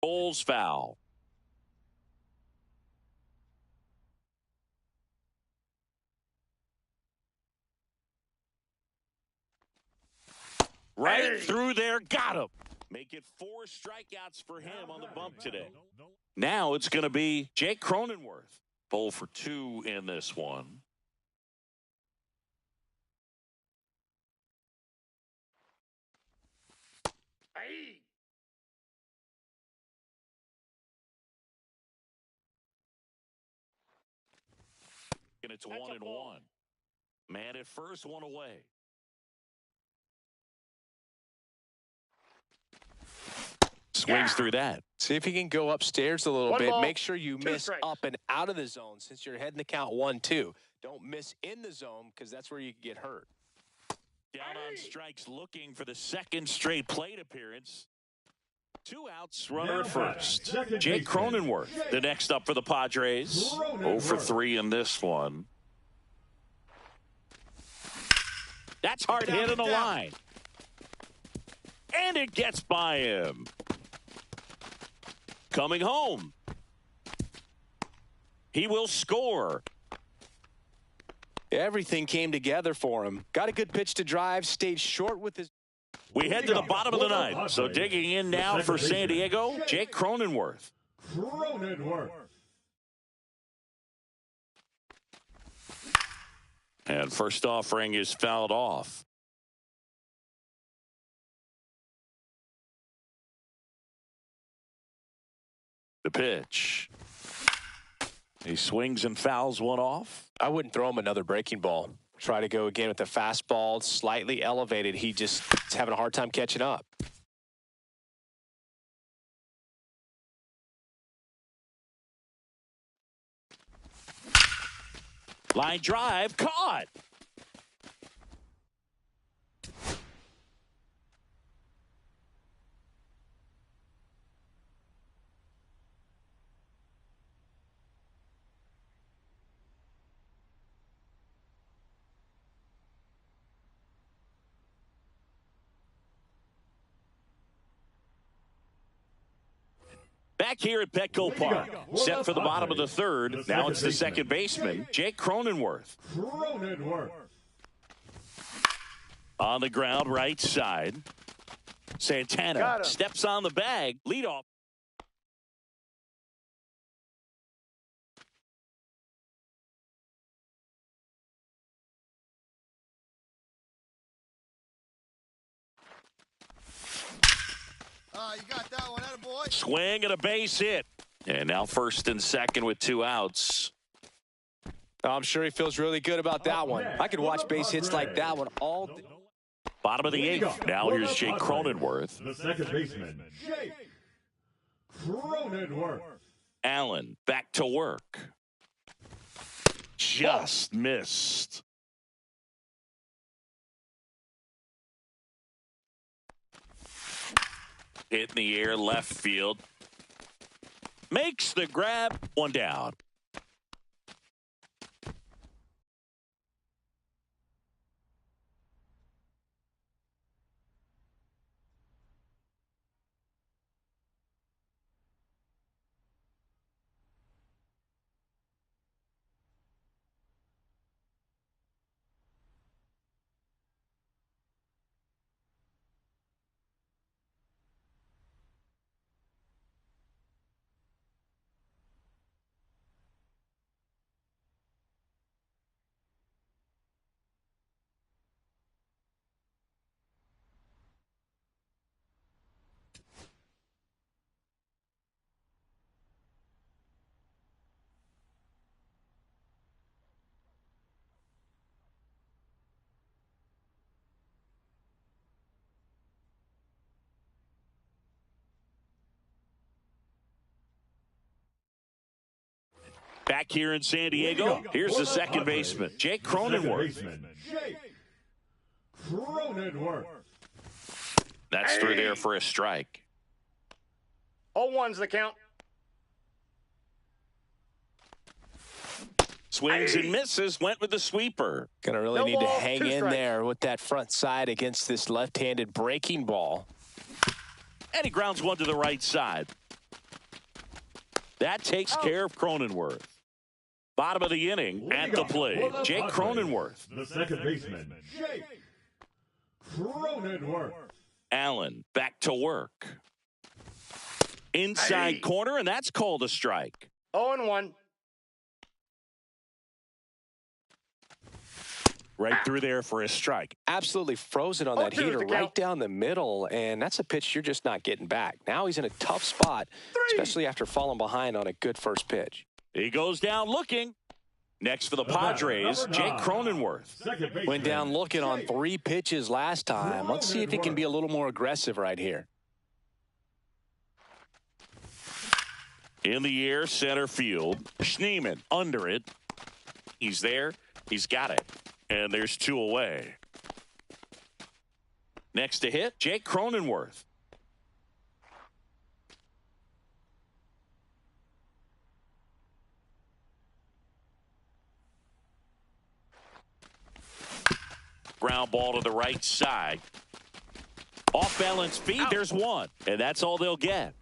Bulls foul. Right through there, got him. Make it 4 strikeouts for him on the bump today. Now it's going to be Jake Cronenworth. 0 for 2 in this one. And it's 1-1. Man at first, 1 away. Swings through that. See if he can go upstairs a little bit. Make sure you miss up and out of the zone since you're heading the count 1-2. Don't miss in the zone because that's where you can get hurt. Down on strikes, looking for the 2nd straight plate appearance. 2 outs, runner at first. Jake Cronenworth, the next up for the Padres. 0 for 3 in this one. That's hard hit in the line. And it gets by him. Coming home. He will score. Everything came together for him. Got a good pitch to drive, stayed short with his... We head to the bottom of the 9th. So digging in now for San Diego, Jake Cronenworth. And first offering is fouled off. The pitch. He swings and fouls one off. I wouldn't throw him another breaking ball. Try to go again with the fastball, slightly elevated. He just is having a hard time catching up. Line drive, caught. Back here at Petco Park, set for the bottom of the 3rd. Now it's the second baseman, Jake Cronenworth. On the ground, right side. Santana steps on the bag, leadoff. You got that one, attaboy. Swing and a base hit. And now 1st and 2nd with 2 outs. I'm sure he feels really good about that one. I could watch base hits like that one all day. Bottom of the 8th. Now here's Jake Cronenworth. The second baseman, Jake Cronenworth. Allen back to work. Just missed. Hit in the air, left field. Makes the grab, 1 down. Back here in San Diego, here's the second baseman, Jake Cronenworth. That's through there for a strike. 0-1's the count. Swings and misses, went with the sweeper. Gonna really need to hang in there with that front side against this left-handed breaking ball. And he grounds one to the right side. That takes care of Cronenworth. Bottom of the inning at the plate, Jake Cronenworth. The second baseman, Jake Cronenworth. Allen back to work. Inside corner, and that's called a strike. 0-1. Right through there for a strike. Absolutely frozen on that heater right down the middle, and that's a pitch you're just not getting back. Now he's in a tough spot, especially after falling behind on a good first pitch. He goes down looking. Next for the Padres, Jake Cronenworth. Went down looking on 3 pitches last time. Let's see if he can be a little more aggressive right here. In the air, center field. Schneemann under it. He's there. He's got it. And there's 2 away. Next to hit, Jake Cronenworth. Ground ball to the right side. Off balance feed, there's 1. And that's all they'll get.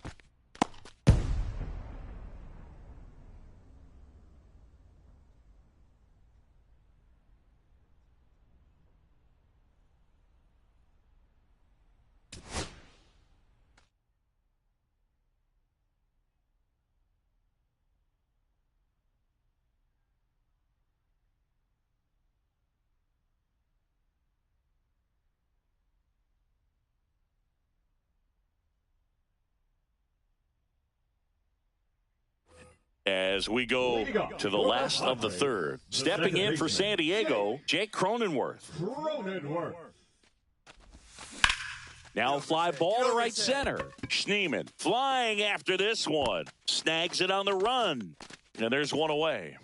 As we go to the last of the third. Stepping in for San Diego, Jake Cronenworth. Now fly ball to right center. Schneemann flying after this one. Snags it on the run. And there's 1 away.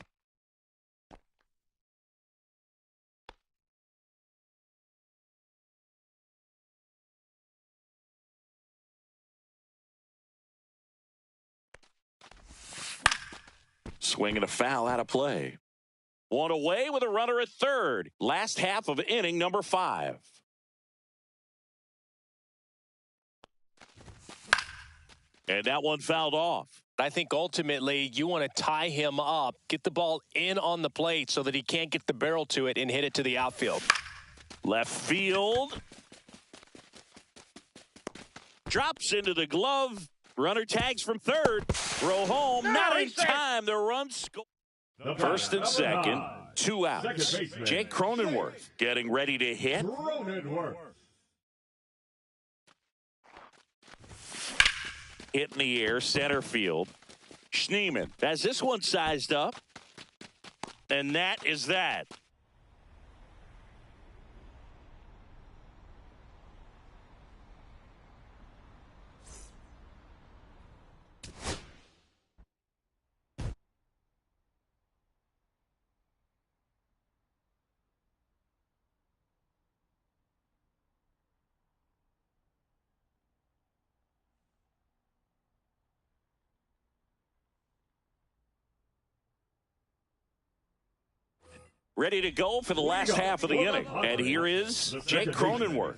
Swing and a foul out of play. 1 away with a runner at third. Last half of inning number 5. And that one fouled off. I think ultimately you want to tie him up, get the ball in on the plate so that he can't get the barrel to it and hit it to the outfield. Left field. Drops into the glove. Runner tags from third. Throw home. Not in time. The run score. First and second. 2 outs. Jake Cronenworth getting ready to hit. Hit in the air. Center field. Schneemann has this one sized up. And that is that. Ready to go for the last half of the inning. And here is Jake Cronenworth.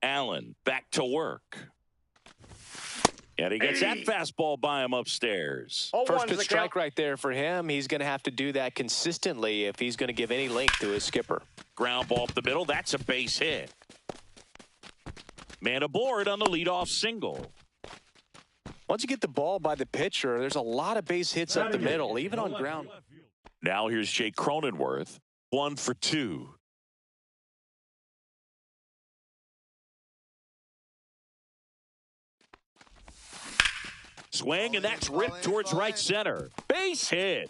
Allen back to work. And he gets that fastball by him upstairs. First pitch strike right there for him. He's going to have to do that consistently if he's going to give any length to his skipper. Ground ball up the middle. That's a base hit. Man aboard on the leadoff single. Once you get the ball by the pitcher, there's a lot of base hits up the middle, even on ground. Now here's Jake Cronenworth, 1 for 2. Swing, and that's ripped towards right center. Base hit.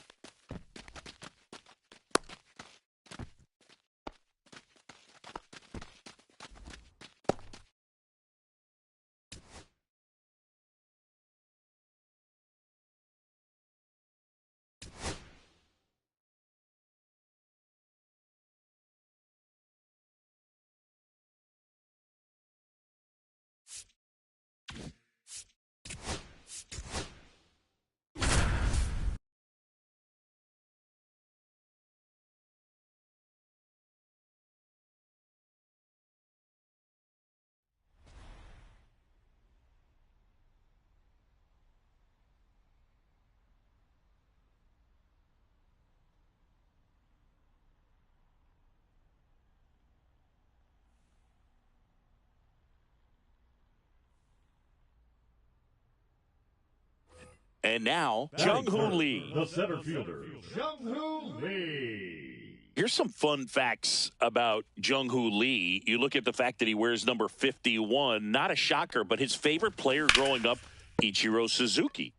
And now, Jung-Hoo Lee. The center fielder, Jung-Hoo Lee. Here's some fun facts about Jung-Hoo Lee. You look at the fact that he wears number 51. Not a shocker, but his favorite player growing up, Ichiro Suzuki.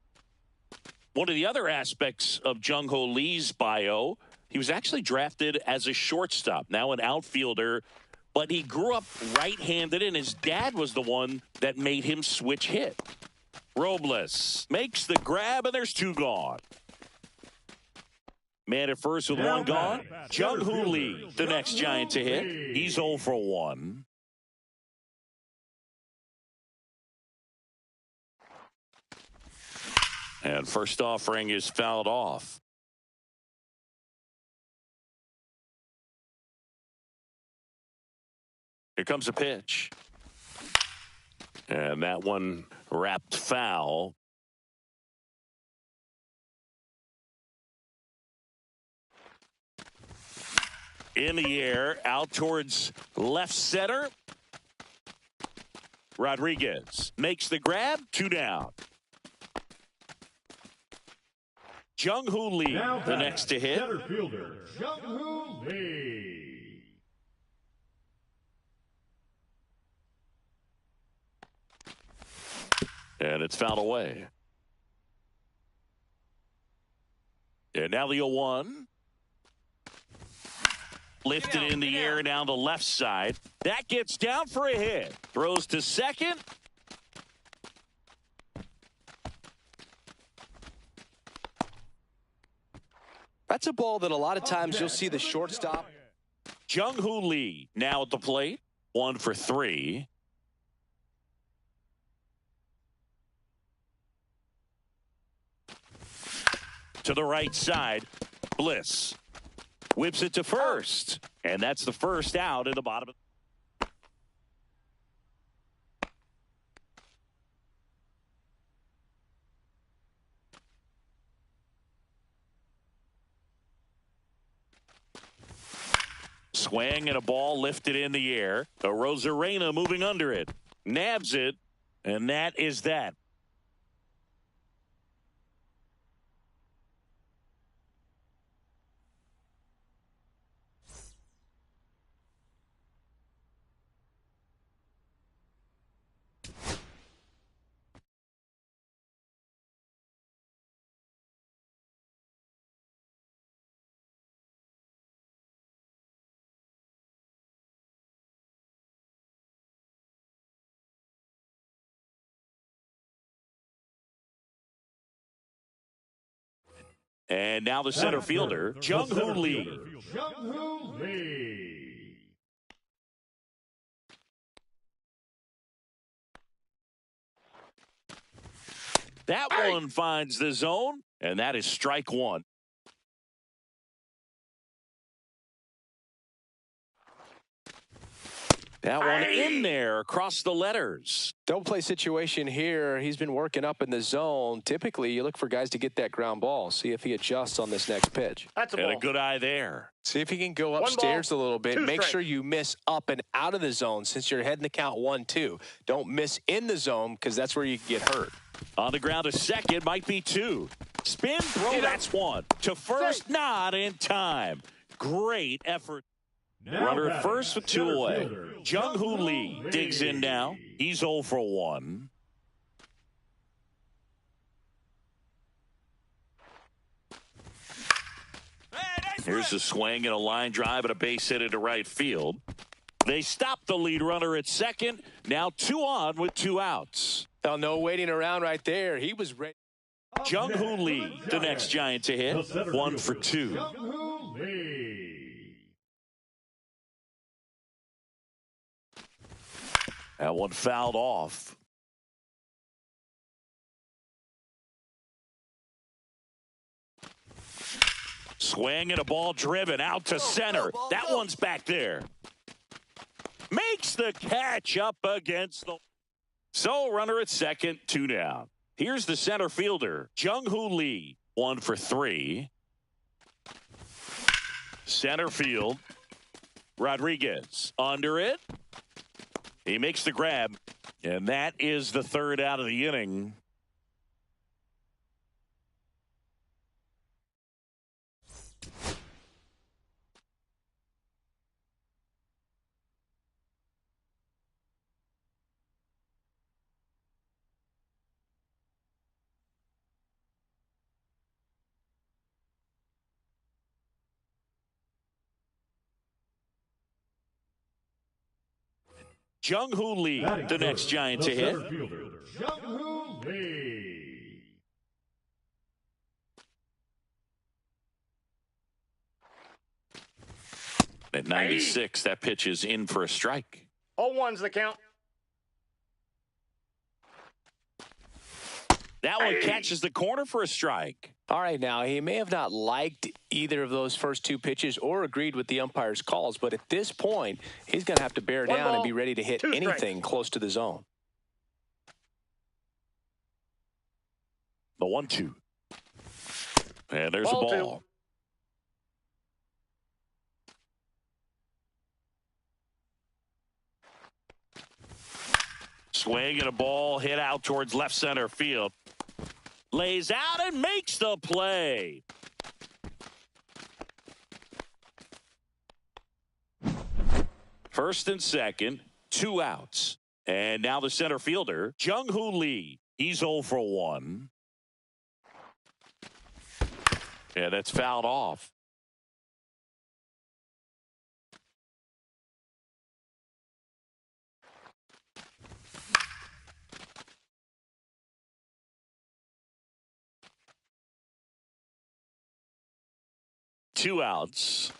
One of the other aspects of Jung-Hoo Lee's bio, he was actually drafted as a shortstop, now an outfielder, but he grew up right-handed, and his dad was the one that made him switch hit. Robles makes the grab, and there's two gone. Man at first with one gone. Jung-Hoo Lee, the next Giant to hit. He's 0 for 1. And first offering is fouled off. Here comes a pitch. And that one wrapped foul. In the air, out towards left center. Rodriguez makes the grab, 2 down. Jung-Hoo Lee, the next to hit. Center fielder, Jung-Hoo Lee. And it's fouled away. And now the 0-1. Lifted in the air down the left side. That gets down for a hit. Throws to second. That's a ball that a lot of times you'll see the shortstop. Jung-Hoo Lee now at the plate. 1 for 3. To the right side. Bliss whips it to first. And that's the first out in the bottom. Swing and a ball lifted in the air. A Rosarena moving under it. Nabs it. And that is that. And now the center fielder, Jung-Hoo Lee. Jung-Hoo Lee. That one finds the zone, and that is strike 1. That one in there across the letters. Double play situation here. He's been working up in the zone. Typically, you look for guys to get that ground ball. See if he adjusts on this next pitch. That's a And ball. a good eye there. See if he can go upstairs a little bit. Make sure you miss up and out of the zone since you're heading the count 1-2. Don't miss in the zone because that's where you can get hurt. On the ground to second, might be 2. Spin, throw, that's 1. To first, not in time. Great effort. Runner at first with 2 away. Jung-Hoo Lee digs in now. He's 0 for 1. Here's a swing and a line drive and a base hit into right field. They stop the lead runner at second. Now 2 on with 2 outs. Now, no waiting around right there. He was ready. Jung-Hoo Lee, the next Giant to hit. 1 for 2. Jung-Hoo Lee. That one fouled off. Swing and a ball driven out to center. That one's back there. Makes the catch up against the... So runner at second, 2 down. Here's the center fielder, Jung-Hoo Lee, 1 for 3. Center field, Rodriguez under it. He makes the grab, and that is the 3rd out of the inning. Jung-Hoo Lee, Batting the next third, Giant the to hit. center fielder, Jung-Hoo Lee. At 96, that pitch is in for a strike. 0-1's the count. That one catches the corner for a strike. All right, now, he may have not liked either of those first two pitches or agreed with the umpire's calls, but at this point, he's going to have to bear One down ball, and be ready to hit 2 strikes. anything close to the zone. The 1-2. And there's Ball a ball. 2. Swing and a ball hit out towards left center field. Lays out and makes the play. First and second, 2 outs. And now the center fielder, Jung-Hoo Lee. He's 0 for 1. Yeah, that's fouled off. Two outs.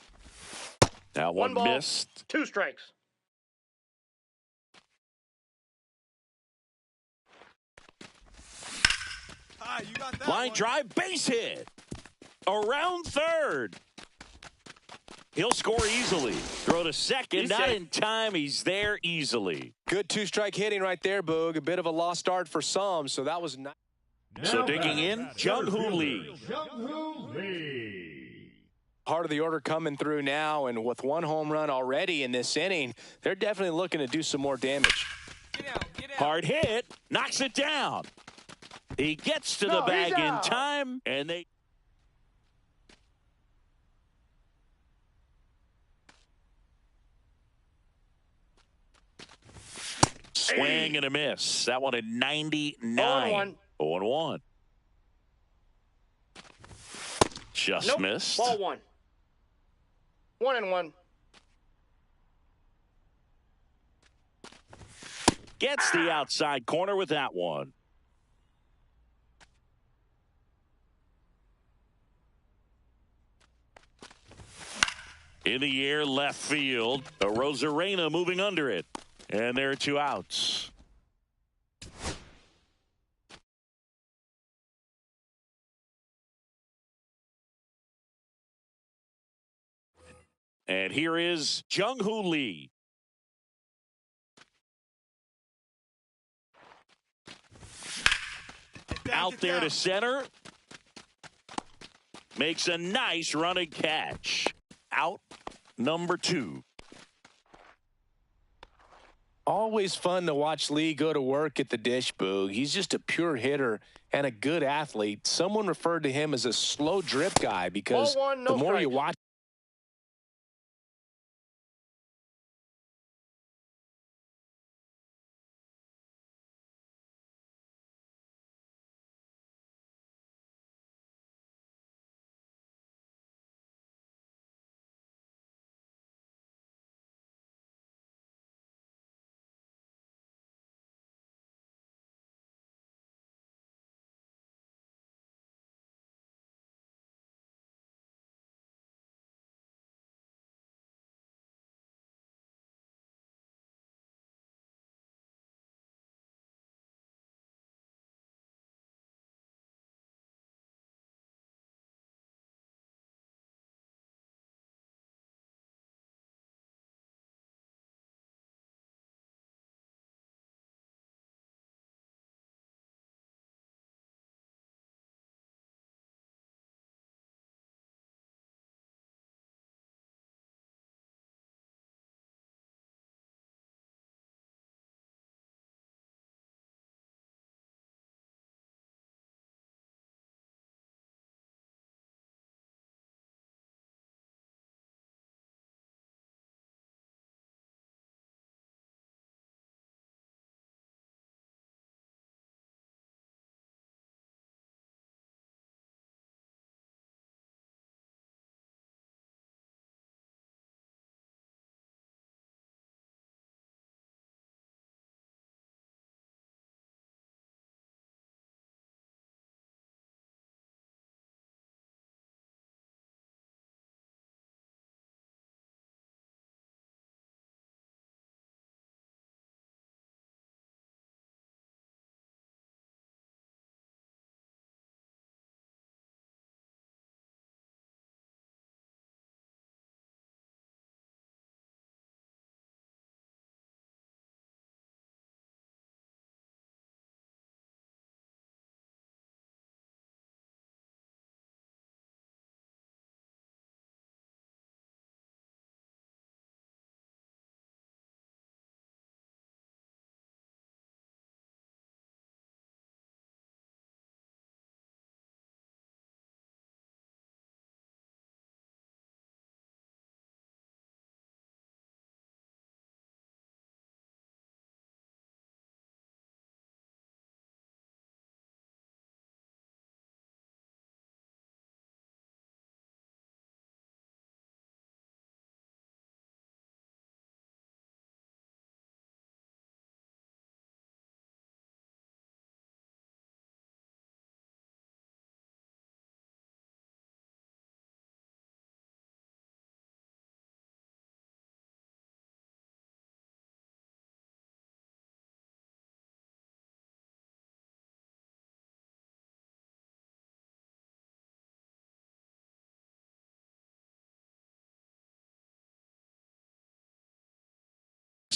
Now one ball, missed. 2 strikes. You got that Line one. drive, base hit. Around third. He'll score easily. Throw to second. He's Not safe. in time. He's there easily. Good two-strike hitting right there, Boog. A bit of a lost start for some, so that was nice. So Now digging batting, in, center Jung-Hoo fielder, Lee. Jung-Hoo Lee. Part of the order coming through now, and with 1 home run already in this inning, they're definitely looking to do some more damage. Get out. Hard hit. Knocks it down. He gets to the No, bag he's in out. time, and they... Swing and a miss. That one at 99. 0-1. 0-1. Just Nope. missed. Ball 1. 1-1. Gets the outside corner with that one. In the air, left field. A Rosarena moving under it. And there are 2 outs. And here is Jung-Hoo Lee. Out there to center. Makes a nice running catch. Out number 2. Always fun to watch Lee go to work at the dish, Boog. He's just a pure hitter and a good athlete. Someone referred to him as a slow drip guy because Ball 1, no the more you strikes. watch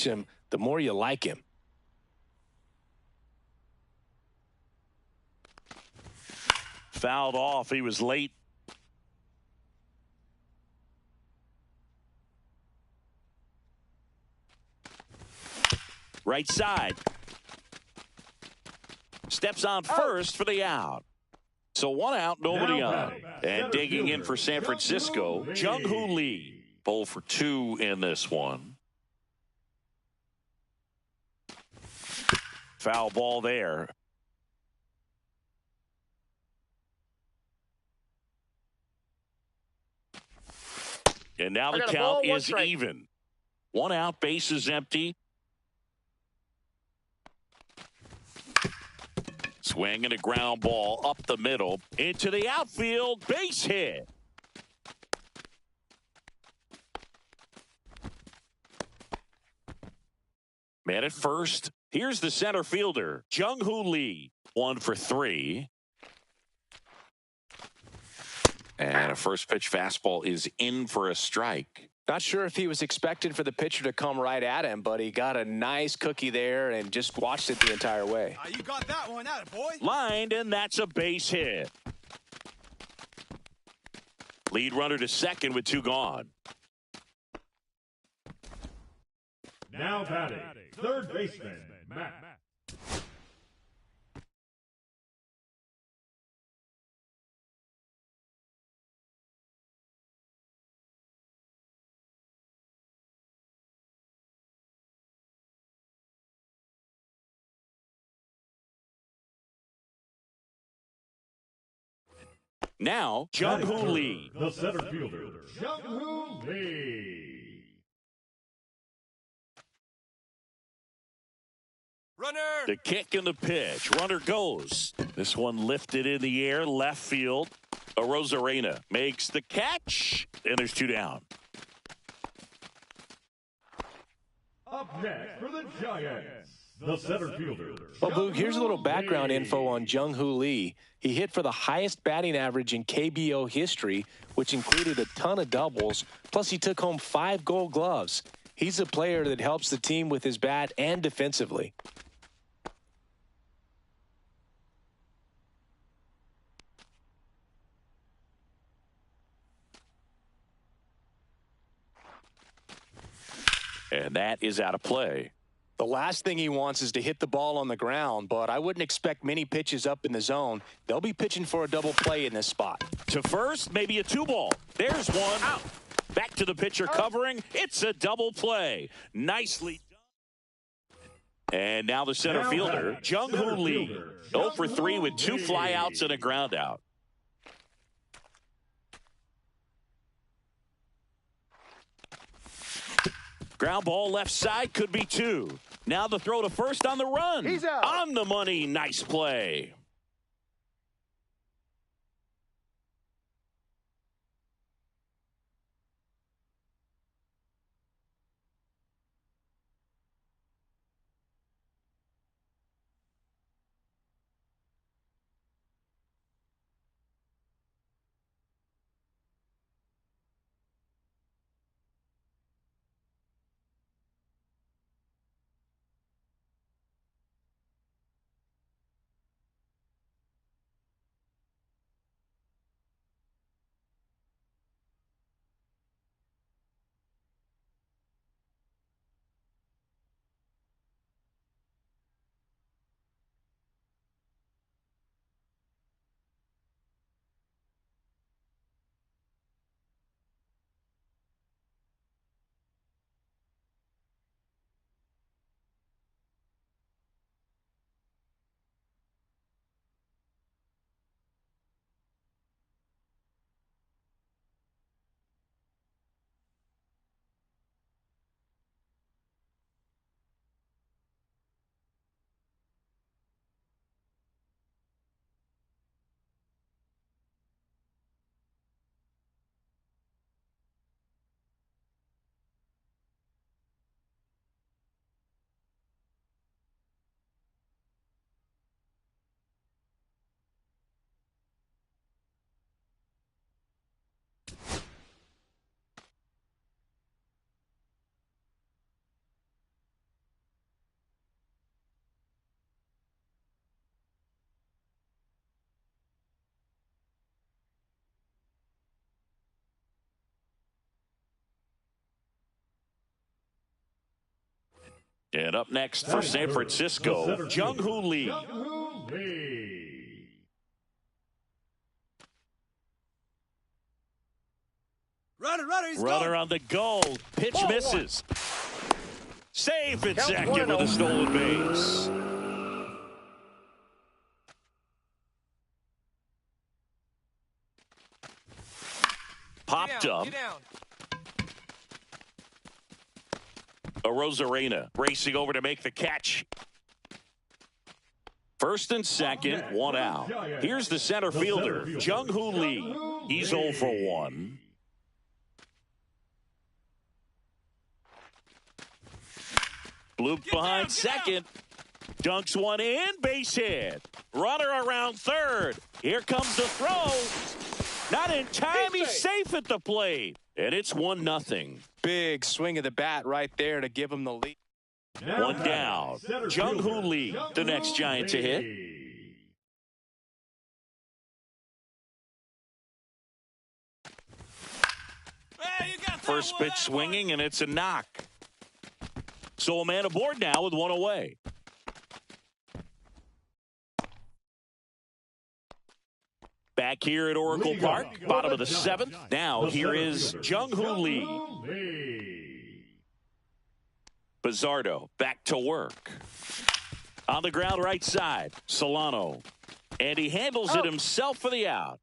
him, the more you like him. Fouled off. He was late. Right side. Steps on first for the out. So one out, nobody on. And digging in for San Francisco, Jung-Hoo Lee. 0 for 2 in this one. Foul ball there. And now the count is even. One out, base is empty. Swinging a ground ball up the middle into the outfield, base hit. Man at first. Here's the center fielder, Jung-Hoo Lee. 1 for 3. And a first pitch fastball is in for a strike. Not sure if he was expecting for the pitcher to come right at him, but he got a nice cookie there and just watched it the entire way. You got that one out, boy. Lined, and that's a base hit. Lead runner to second with 2 gone. Now batting, third baseman, Matt. Now, Jung-Hoo Lee. The center fielder, Jung-Hoo Lee. Runner. The kick and the pitch. Runner goes. This one lifted in the air, left field. Arozarena makes the catch, and there's 2 down. Up next for the Giants, the center fielder. Well, Boog, here's a little background info on Jung-Hoo Lee. He hit for the highest batting average in KBO history, which included a ton of doubles. Plus, he took home 5 gold gloves. He's a player that helps the team with his bat and defensively. And that is out of play. The last thing he wants is to hit the ball on the ground, but I wouldn't expect many pitches up in the zone. They'll be pitching for a double play in this spot. To first, maybe a 2-ball. There's one. Out. Back to the pitcher covering. It's a double play. Nicely done. And now the center fielder, Jung-Hoo Lee. 0 for 3 with 2 flyouts and a ground out. Ground ball left side, could be 2. Now the throw to first on the run. He's out. On the money. Nice play. And up next for San Francisco, Jung-Hoo Lee. Jung-Hoo Lee. Runner on the go. Pitch Ball misses. Safe at Count second with a 1-0. stolen base. Popped up. Rosarena racing over to make the catch. First and second, one out. Here's the center fielder, Jung-Hoo Lee. He's 0 for 1. Bloop behind second. Dunks one in, base hit. Runner around third. Here comes the throw. Not in time, he's safe at the plate. And it's 1-0. Big swing of the bat right there to give him the lead. One down. Jung-Hoo Lee, the next Giant to hit. First pitch swinging, and it's a knock. So a man aboard now with one away. Back here at Oracle Park, bottom of the 7th. Now here is Jung-Hoo Lee. Bizzardo back to work. On the ground right side, Solano. And he handles it himself for the out.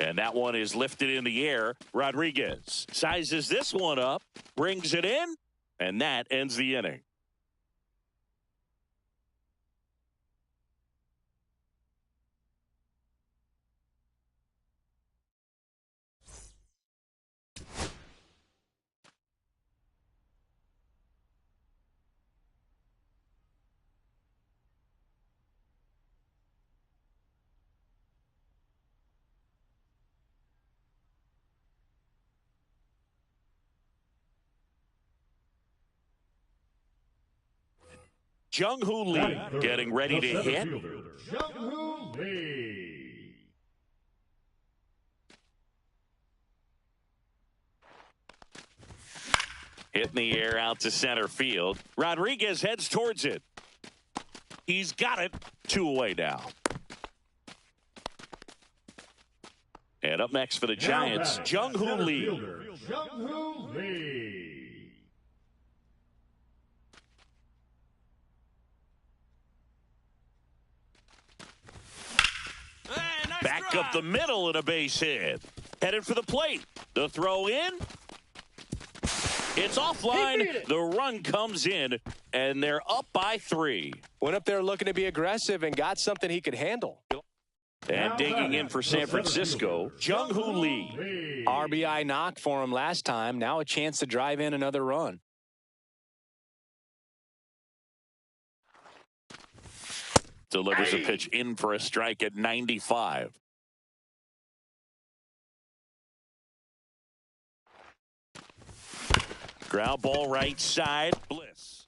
And that one is lifted in the air. Rodriguez sizes this one up, brings it in, and that ends the inning. Jung-Hoo Lee getting ready to hit. Jung-Hoo Lee. Hit in the air out to center field. Rodriguez heads towards it. He's got it. 2 away now. And up next for the Giants, Jung-Hoo Lee. Jung-Hoo Lee. Back up the middle and a base hit. Headed for the plate. The throw in. It's offline. The run comes in, and they're up by 3. Went up there looking to be aggressive and got something he could handle. And digging in for San Francisco, Jung-Hoo Lee. RBI knock for him last time. Now a chance to drive in another run. Delivers a pitch in for a strike at 95. Ground ball right side. Bliss.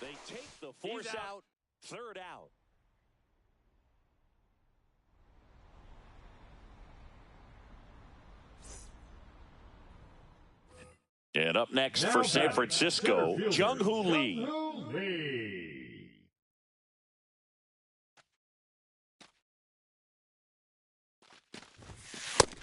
They take the force out. 3rd out. And up next for San Francisco, Jung-Hoo Lee.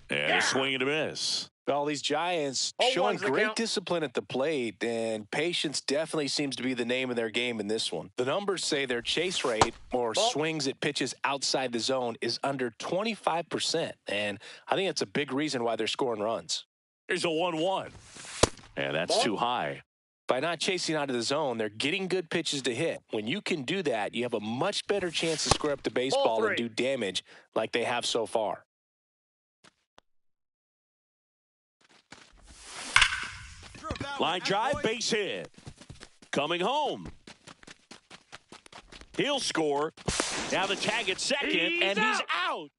And a swing and a miss. All these Giants showing great discipline at the plate, and patience definitely seems to be the name of their game in this one. The numbers say their chase rate, or swings at pitches outside the zone, is under 25%, and I think that's a big reason why they're scoring runs. There's a 1-1, and that's too high. By not chasing out of the zone, they're getting good pitches to hit. When you can do that, you have a much better chance to square up the baseball and do damage like they have so far. Line drive, base hit. Coming home. He'll score. Now the tag at second, and he's out.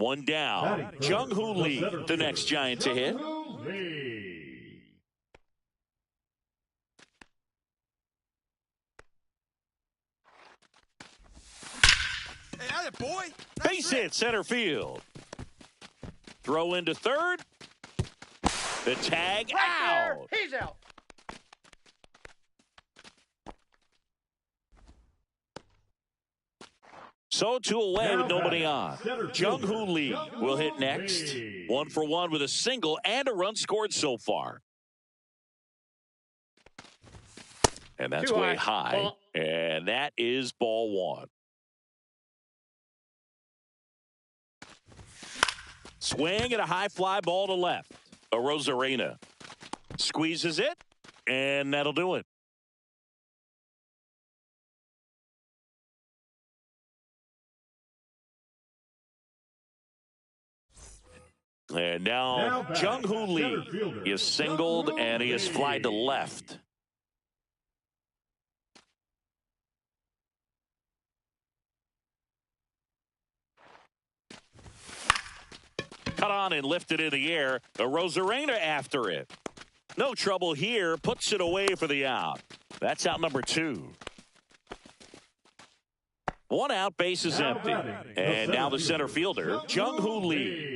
One down. Jung-Hoo Lee, the next Giant to hit. Hey, boy. Base hit, center field. Throw into third. The tag out. There. He's out. So 2 away with nobody on. Jung-Hoo Lee will hit next. 1 for 1 with a single and a run scored so far. And that's way high. And that is ball 1. Swing and a high fly ball to left. A Rosarena squeezes it, and that'll do it. And now Jung-Hoo Lee is singled, and he is flied to left. Cut on and lifted in the air. A Rosarena after it. No trouble here. Puts it away for the out. That's out number 2. 1 out, base is empty. And now the center fielder, Jung-Hoo Lee.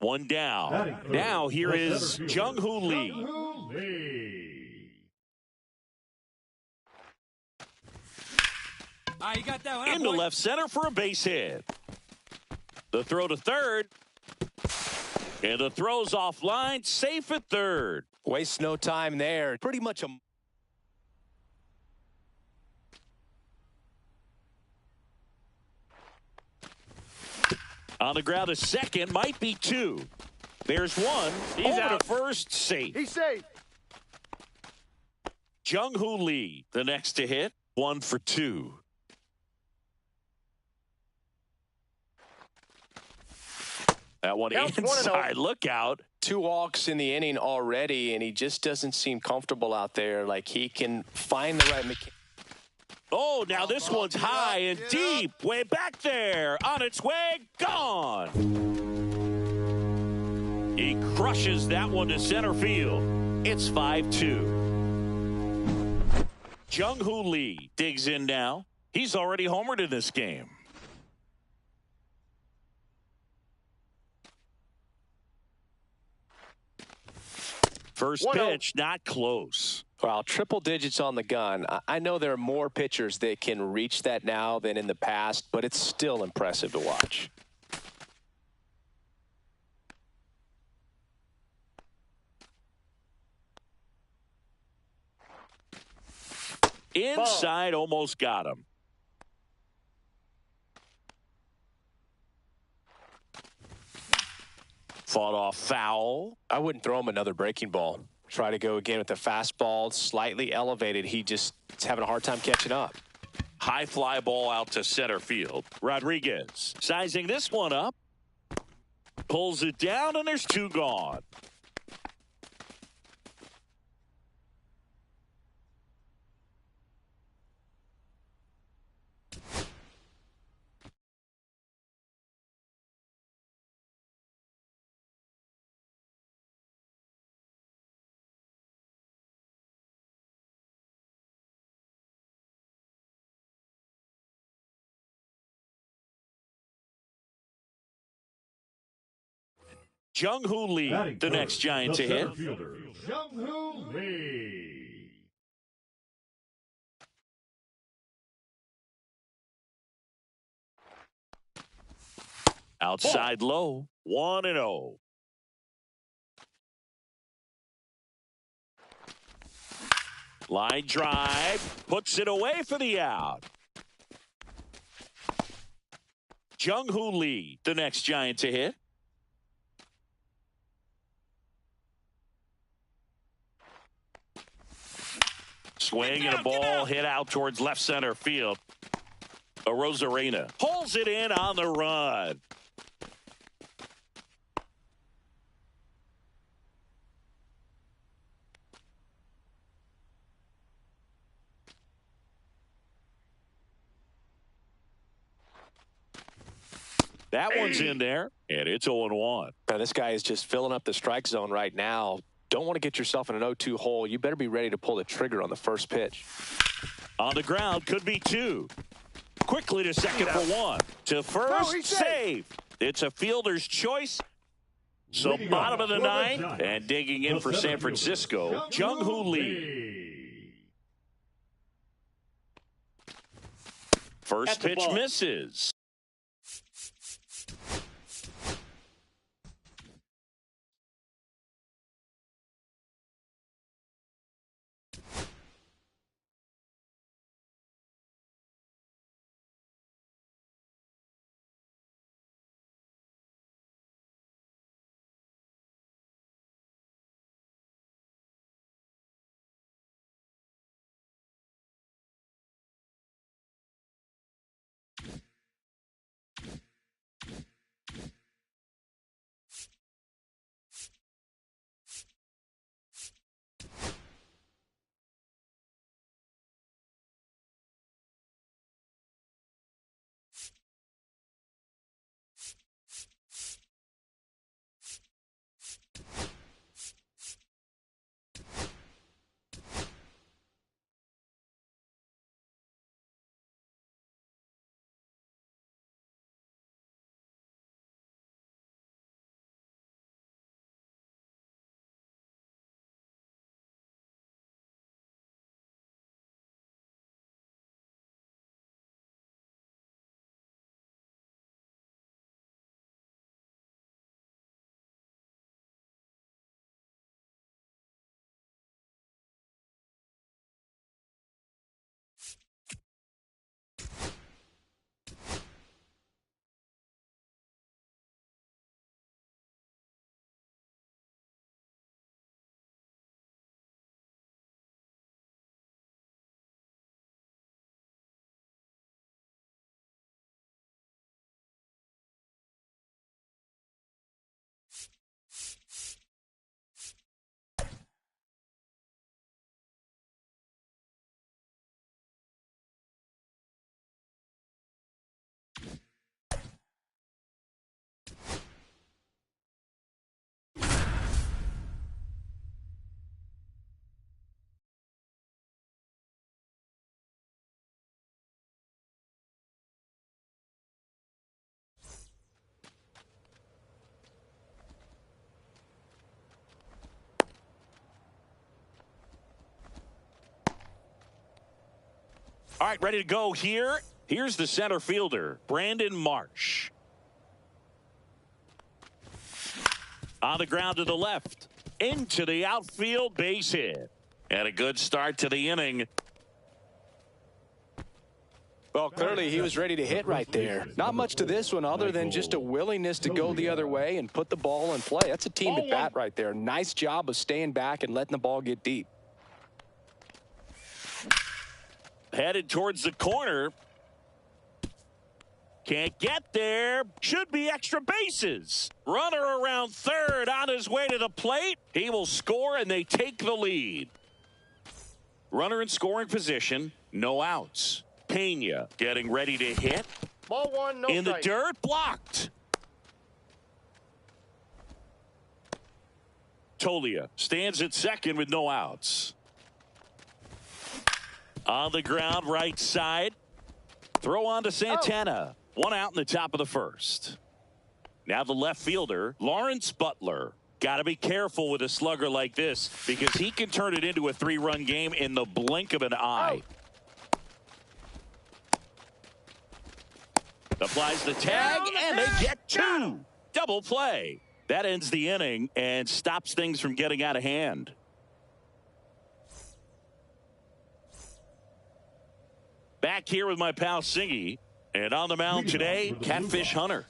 One down. Now here is Jung-Hoo Lee. You got that one. Into left center for a base hit. The throw to third. And the throw's offline. Safe at third. Waste no time there. Pretty much a... On the ground to second, might be 2. There's 1. He's out to first, safe. He's safe. Jung-Hoo Lee, the next to hit. 1 for 2. That one inside. Look out. 2 walks in the inning already, and he just doesn't seem comfortable out there. Like he can find the right mechanic. Oh, now this one's high and deep. Way back there. On its way. Gone. He crushes that one to center field. It's 5-2. Jung-Hoo Lee digs in now. He's already homered in this game. First pitch, not close. Well, triple digits on the gun. I know there are more pitchers that can reach that now than in the past, but it's still impressive to watch. Inside, almost got him. Fought off foul. I wouldn't throw him another breaking ball. Try to go again with the fastball, slightly elevated. He just is having a hard time catching up. High fly ball out to center field. Rodriguez sizing this one up. Pulls it down, and there's 2 gone. Jung-Hoo Lee, the next Giant to hit. Jung-Hoo Lee. Outside low, 1-0. Line drive. Puts it away for the out. Jung-Hoo Lee, the next Giant to hit. Swing and a ball hit out towards left center field. Rosarena pulls it in on the run. That one's in there, and it's 0-1. Now, this guy is just filling up the strike zone right now. Don't want to get yourself in an 0-2 hole. You better be ready to pull the trigger on the first pitch. On the ground, could be 2. Quickly to second for 1. To first, save. It's a fielder's choice. So bottom of the 9th, and digging in for San Francisco, Jung-Hoo Lee. First pitch misses. All right, ready to go here. Here's the center fielder, Brandon Marsh. On the ground to the left. Into the outfield, base hit. And a good start to the inning. Well, clearly he was ready to hit right there. Not much to this one other than just a willingness to go the other way and put the ball in play. That's a team at bat right there. Nice job of staying back and letting the ball get deep. Headed towards the corner. Can't get there. Should be extra bases. Runner around third on his way to the plate. He will score, and they take the lead. Runner in scoring position. No outs. Pena getting ready to hit. Ball 1, no in strike. the dirt, blocked. Tolia stands at second with no outs. On the ground, right side. Throw on to Santana. 1 out in the top of the first. Now the left fielder, Lawrence Butler. Got to be careful with a slugger like this because he can turn it into a 3-run game in the blink of an eye. Applies the tag, and they get 2. Double play. That ends the inning and stops things from getting out of hand. Back here with my pal Singy. And on the mound today, Catfish Hunter.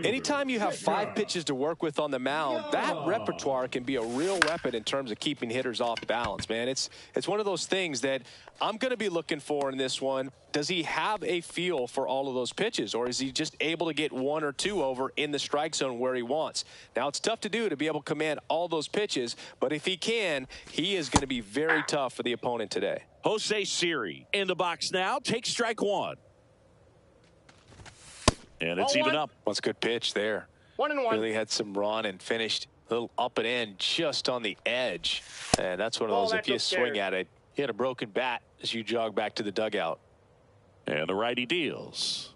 Anytime you have 5 pitches to work with on the mound, that repertoire can be a real weapon in terms of keeping hitters off balance, man. It's one of those things that I'm going to be looking for in this one. Does he have a feel for all of those pitches, or is he just able to get 1 or 2 over in the strike zone where he wants? Now, it's tough to do to be able to command all those pitches, but if he can, he is going to be very tough for the opponent today. Jose Siri in the box now. Takes strike 1. And it's even up. That's a good pitch there. 1-1. Really had some run and finished a little up and in just on the edge. And that's one of those, if you swing at it, you hit a broken bat as you jog back to the dugout. And the righty deals.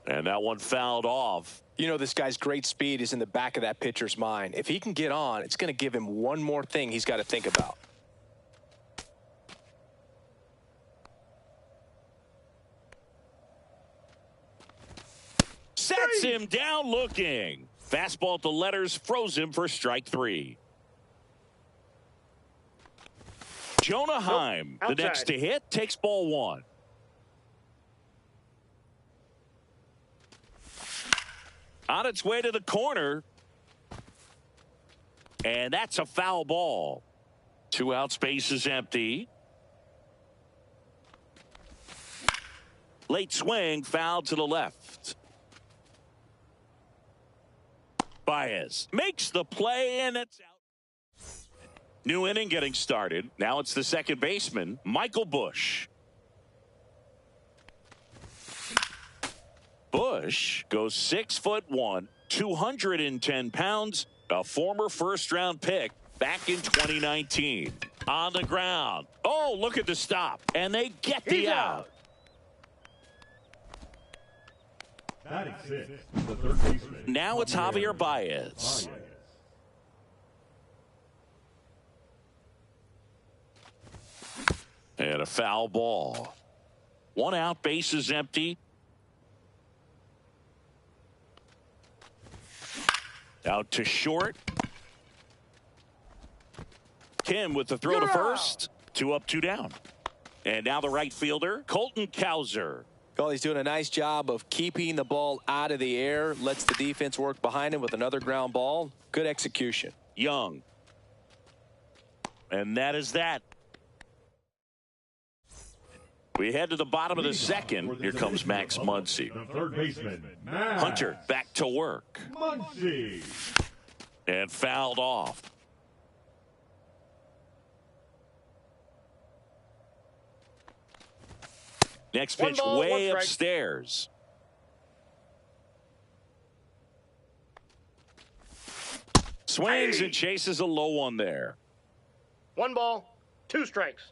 And that one fouled off. You know, this guy's great speed is in the back of that pitcher's mind. If he can get on, it's going to give him one more thing he's got to think about. Sets him down looking. Fastball at the letters froze him for strike 3. Jonah Heim, the next to hit, takes ball 1. On its way to the corner. And that's a foul ball. 2 outs, base is empty. Late swing, foul to the left. Baez makes the play, and it's out. New inning getting started. Now it's the second baseman, Michael Busch. Busch goes 6'1", 210 pounds, a former first-round pick back in 2019. On the ground. Oh, look at the stop. And they get the out. The third baseman. Now it's Javier Baez. And a foul ball. 1 out, base is empty. Out to short. Kim with the throw to first. 2 up, 2 down. And now the right fielder, Colton Cowser. Well, he's doing a nice job of keeping the ball out of the air. Lets the defense work behind him with another ground ball. Good execution. Young. And that is that. We head to the bottom of the second. Here comes Max Muncy. The third baseman, Max Hunter back to work. Muncy. And fouled off. Next pitch way upstairs. Swings and chases a low one there. 1 ball, 2 strikes.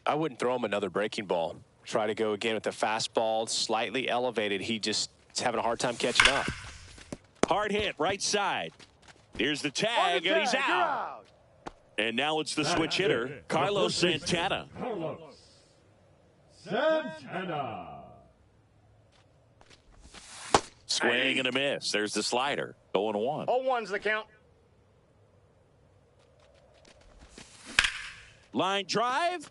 I wouldn't throw him another breaking ball. Try to go again with the fastball, slightly elevated. He just is having a hard time catching up. Hard hit, right side. Here's the tag, and he's out. And now it's the switch hitter, Carlos Santana. Carlos Santana. Swing and a miss. There's the slider. 0-1. 0-1's the count. Line drive.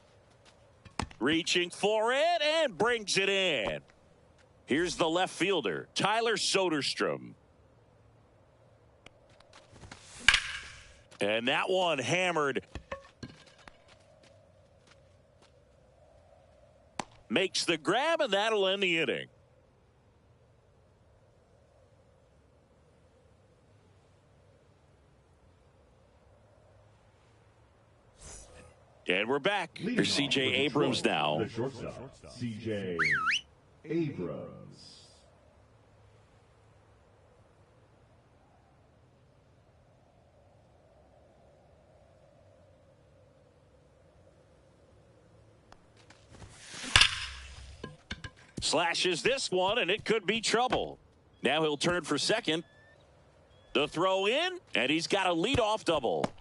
Reaching for it and brings it in. Here's the left fielder, Tyler Soderstrom. And that one hammered. Makes the grab, and that'll end the inning. And we're back. Here's C.J. Abrams now. The shortstop, C.J. Abrams. Slashes this one, and it could be trouble. Now he'll turn for second. The throw in, and he's got a leadoff double.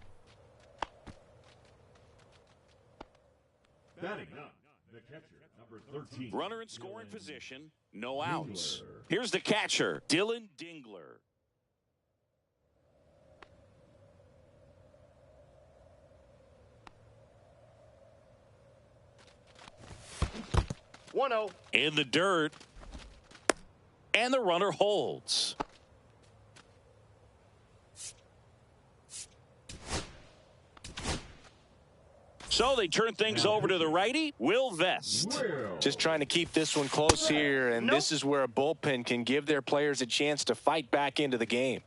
Batting up, the catcher, number 13. Runner in scoring position, no outs. Here's the catcher, Dylan Dingler. 1-0. In the dirt. And the runner holds. So they turn things over to the righty, Will Vest. Just trying to keep this one close here, and this is where a bullpen can give their players a chance to fight back into the game.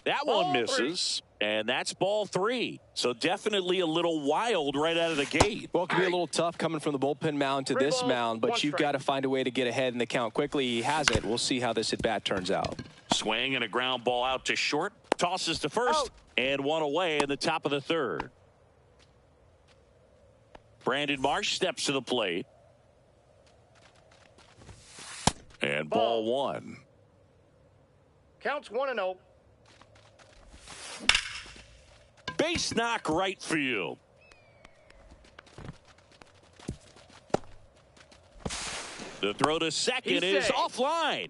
That one misses, and that's ball 3. So definitely a little wild right out of the gate. Well, it can be a little tough coming from the bullpen mound to this mound, but you've got to find a way to get ahead in the count quickly. He has it. We'll see how this at-bat turns out. Swing and a ground ball out to short. Tosses to first, and one away in the top of the third. Brandon Marsh steps to the plate. And ball 1. Counts 1-0. Base knock right field. The throw to second is offline.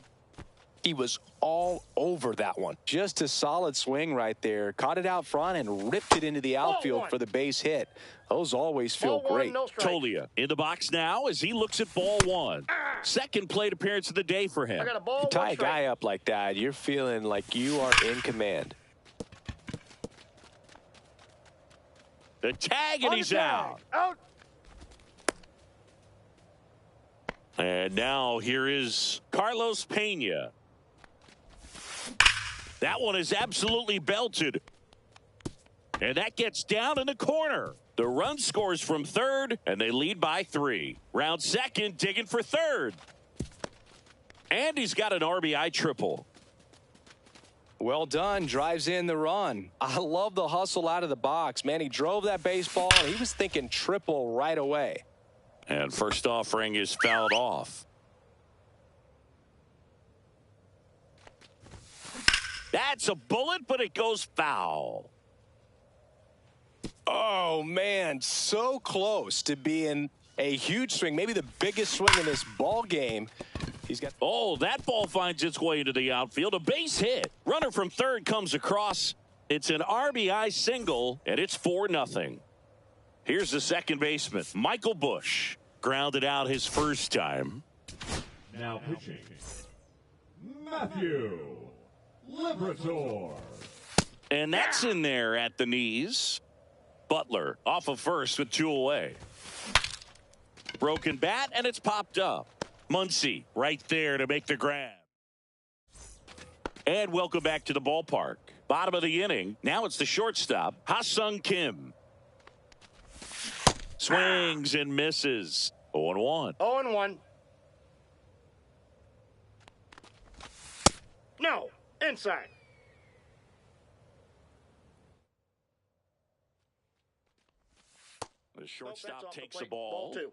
He was all over that one. Just a solid swing right there. Caught it out front and ripped it into the outfield for the base hit. Those always feel great. Tolia in the box now as he looks at ball 1. Second plate appearance of the day for him. You tie a guy up like that, you're feeling like you are in command. The tag, and he's out. And now here is Carlos Pena. That one is absolutely belted. And that gets down in the corner. The run scores from third, and they lead by 3. Round second, digging for third. And he's got an RBI triple. Well done. Drives in the run. I love the hustle out of the box. Man, he drove that baseball, and he was thinking triple right away. And first offering is fouled off. That's a bullet, but it goes foul. Oh, man, so close to being a huge swing, maybe the biggest swing in this ball game. He's got. Oh, that ball finds its way into the outfield. A base hit. Runner from third comes across. It's an RBI single, and it's 4-0. Here's the second baseman, Michael Bush. Grounded out his first time. Now pitching, Matthew Liberatore. And that's in there at the knees. Butler off of first with 2 away. Broken bat, and it's popped up. Muncy right there to make the grab. And welcome back to the ballpark. Bottom of the inning. Now it's the shortstop, Ha-Sung Kim. Swings and misses. 0-1. 0-1. No. Inside. The shortstop takes the ball. Ball 2.